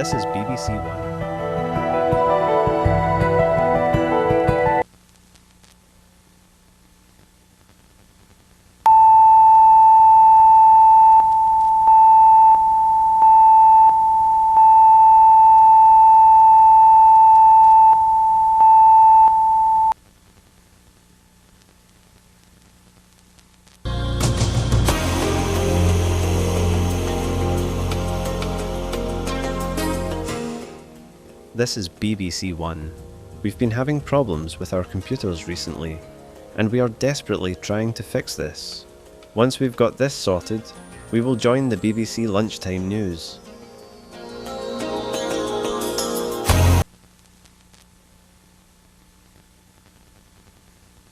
This is BBC One. This is BBC One. We've been having problems with our computers recently, and we are desperately trying to fix this. Once we've got this sorted, we will join the BBC Lunchtime News.